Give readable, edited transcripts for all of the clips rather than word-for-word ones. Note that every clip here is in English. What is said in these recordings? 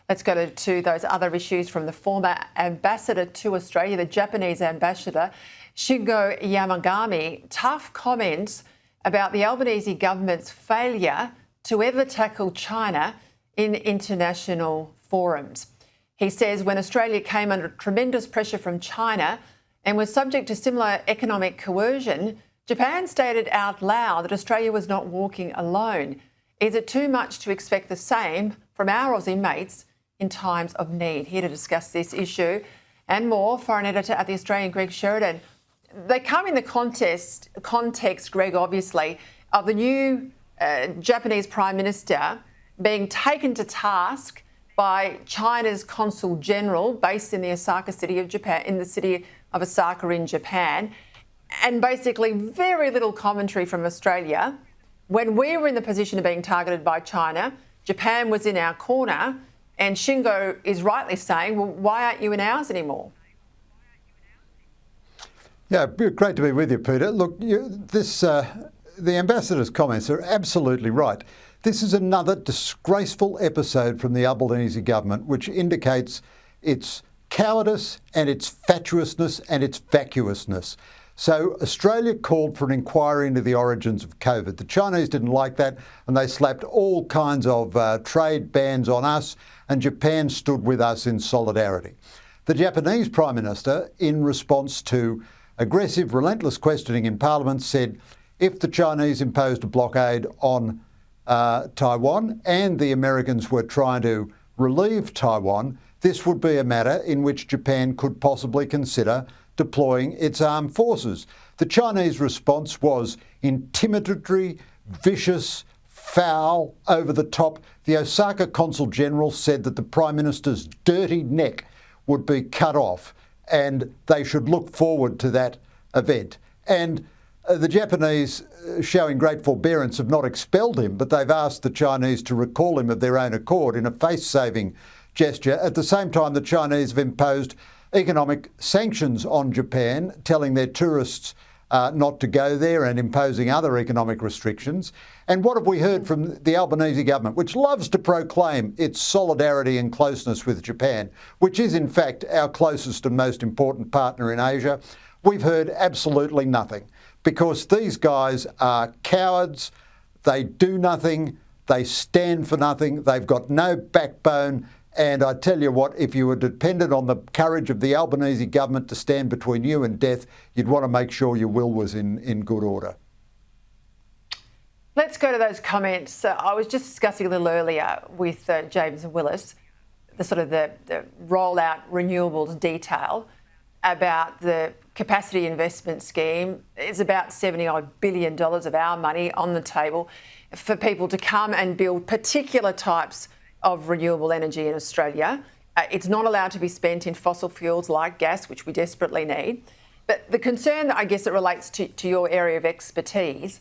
Let's go to those other issues from the former ambassador to Australia, the Japanese ambassador, Shingo Yamagami. Tough comments about the Albanese government's failure to ever tackle China in international forums. He says when Australia came under tremendous pressure from China and was subject to similar economic coercion, Japan stated out loud that Australia was not walking alone. Is it too much to expect the same from our Aussie mates in times of need? Here to discuss this issue and more, foreign editor at The Australian, Greg Sheridan. They come in the context, Greg, obviously, of the new Japanese Prime Minister being taken to task by China's Consul General based in the Osaka city of Japan, in the city of Osaka in Japan, and basically very little commentary from Australia. When we were in the position of being targeted by China, Japan was in our corner, and Shingo is rightly saying, well, why aren't you in ours anymore? Yeah, great to be with you, Peter. Look, the ambassador's comments are absolutely right. This is another disgraceful episode from the Albanese government, which indicates its cowardice and its fatuousness and its vacuousness. So Australia called for an inquiry into the origins of COVID. The Chinese didn't like that, and they slapped all kinds of trade bans on us, and Japan stood with us in solidarity. The Japanese Prime Minister, in response to aggressive, relentless questioning in Parliament, said if the Chinese imposed a blockade on Taiwan and the Americans were trying to relieve Taiwan, this would be a matter in which Japan could possibly consider deploying its armed forces. The Chinese response was intimidatory, vicious, foul, over the top. The Osaka Consul General said that the Prime Minister's dirty neck would be cut off and they should look forward to that event. And the Japanese, showing great forbearance, have not expelled him, but they've asked the Chinese to recall him of their own accord in a face-saving gesture. At the same time, the Chinese have imposed economic sanctions on Japan, telling their tourists not to go there and imposing other economic restrictions. And what have we heard from the Albanese government, which loves to proclaim its solidarity and closeness with Japan, which is in fact our closest and most important partner in Asia? We've heard absolutely nothing, because these guys are cowards. They do nothing. They stand for nothing. They've got no backbone. And I tell you what, if you were dependent on the courage of the Albanese government to stand between you and death, you'd want to make sure your will was in good order. Let's go to those comments. I was just discussing a little earlier with James Willis, the rollout renewables detail about the capacity investment scheme. It's about $70 billion of our money on the table for people to come and build particular types of renewable energy in Australia. It's not allowed to be spent in fossil fuels like gas, which we desperately need. But the concern that I guess it relates to your area of expertise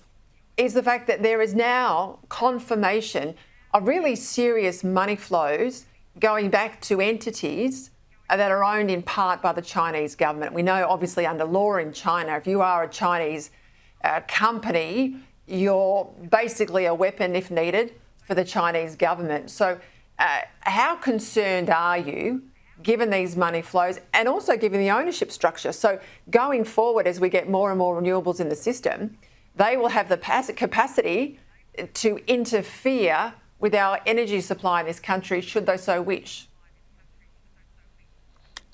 is the fact that there is now confirmation of really serious money flows going back to entities that are owned in part by the Chinese government. We know obviously under law in China, if you are a Chinese company, you're basically a weapon if needed for the Chinese government. So how concerned are you, given these money flows and also given the ownership structure? So going forward, as we get more and more renewables in the system, they will have the capacity to interfere with our energy supply in this country, should they so wish.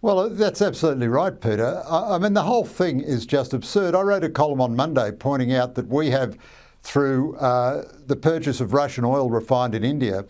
Well, that's absolutely right, Peter. I mean, the whole thing is just absurd. I wrote a column on Monday pointing out that we have, through the purchase of Russian oil refined in India,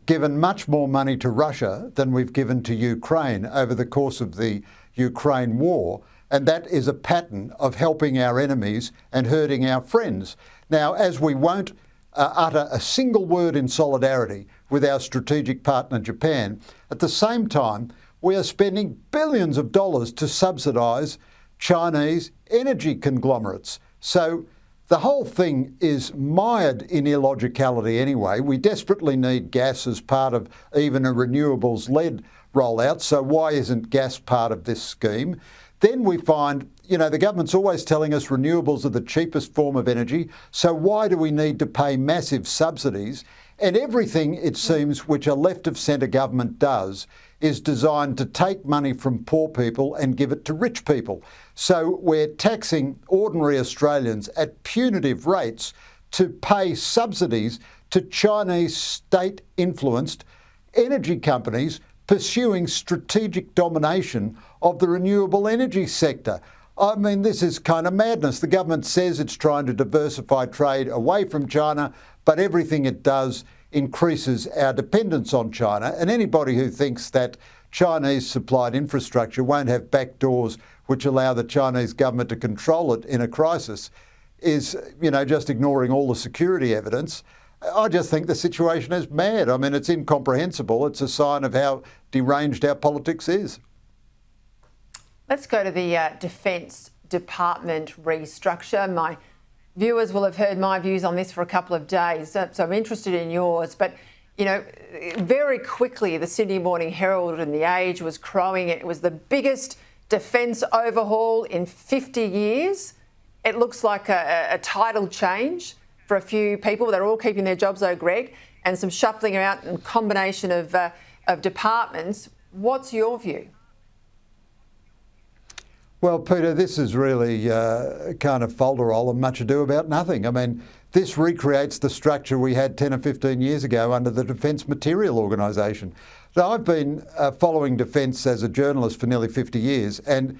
given much more money to Russia than we've given to Ukraine over the course of the Ukraine war. And that is a pattern of helping our enemies and hurting our friends. Now, as we won't utter a single word in solidarity with our strategic partner Japan, at the same time, we are spending billions of dollars to subsidise Chinese energy conglomerates. So the whole thing is mired in illogicality anyway. We desperately need gas as part of even a renewables-led rollout, so why isn't gas part of this scheme? Then we find, the government's always telling us renewables are the cheapest form of energy, so why do we need to pay massive subsidies? And everything, it seems, which a left-of-centre government does is designed to take money from poor people and give it to rich people. So we're taxing ordinary Australians at punitive rates to pay subsidies to Chinese state-influenced energy companies pursuing strategic domination of the renewable energy sector. I mean, this is kind of madness. The government says it's trying to diversify trade away from China, but everything it does increases our dependence on China. And anybody who thinks that Chinese supplied infrastructure won't have back doors which allow the Chinese government to control it in a crisis is, just ignoring all the security evidence. I just think the situation is mad. I mean, it's incomprehensible. It's a sign of how deranged our politics is. Let's go to the Defence Department restructure. My viewers will have heard my views on this for a couple of days, so I'm interested in yours. But, very quickly the Sydney Morning Herald and The Age was crowing it. It was the biggest defence overhaul in 50 years. It looks like a title change for a few people. They're all keeping their jobs though, Greg, and some shuffling around and combination of departments. What's your view? Well, Peter, this is really kind of folderol and much ado about nothing. I mean, this recreates the structure we had 10 or 15 years ago under the Defence Material Organisation. So I've been following defence as a journalist for nearly 50 years, and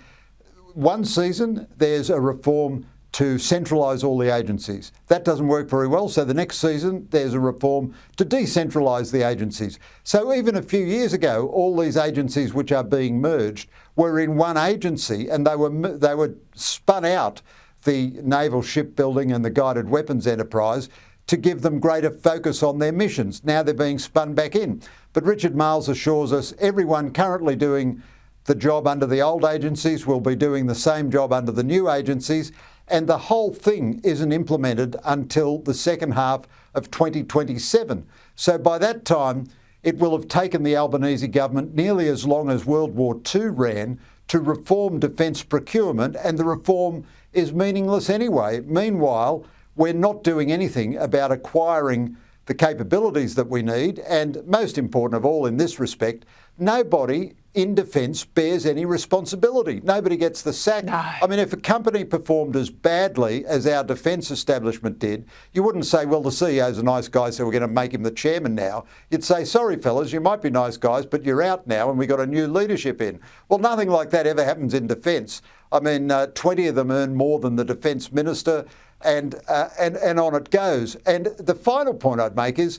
one season there's a reform to centralise all the agencies. That doesn't work very well, so the next season there's a reform to decentralise the agencies. So even a few years ago, all these agencies which are being merged were in one agency, and they were spun out, the naval shipbuilding and the guided weapons enterprise, to give them greater focus on their missions. Now they're being spun back in. But Richard Marles assures us everyone currently doing the job under the old agencies will be doing the same job under the new agencies, and the whole thing isn't implemented until the second half of 2027. So by that time, it will have taken the Albanese government nearly as long as World War II ran to reform defence procurement, and the reform is meaningless anyway. Meanwhile, we're not doing anything about acquiring the capabilities that we need, and most important of all in this respect, nobody in defence bears any responsibility. Nobody gets the sack. No. I mean, if a company performed as badly as our defence establishment did, you wouldn't say, well, the CEO's a nice guy, so we're going to make him the chairman now. You'd say, sorry, fellas, you might be nice guys, but you're out now and we got a new leadership in. Well, nothing like that ever happens in defence. I mean, 20 of them earn more than the Defence Minister, and on it goes. And the final point I'd make is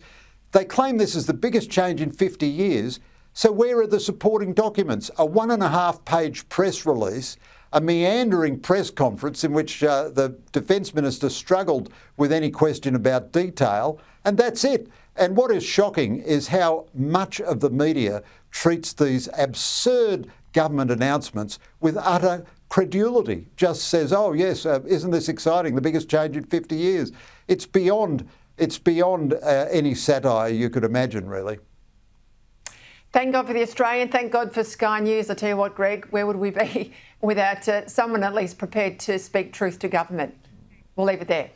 they claim this is the biggest change in 50 years. So where are the supporting documents? A 1.5-page press release, a meandering press conference in which the Defence Minister struggled with any question about detail, and that's it. And what is shocking is how much of the media treats these absurd government announcements with utter credulity. Just says, oh yes, isn't this exciting, the biggest change in 50 years. It's beyond any satire you could imagine, really. Thank God for the Australian, thank God for Sky News. I tell you what, Greg, where would we be without someone at least prepared to speak truth to government? We'll leave it there.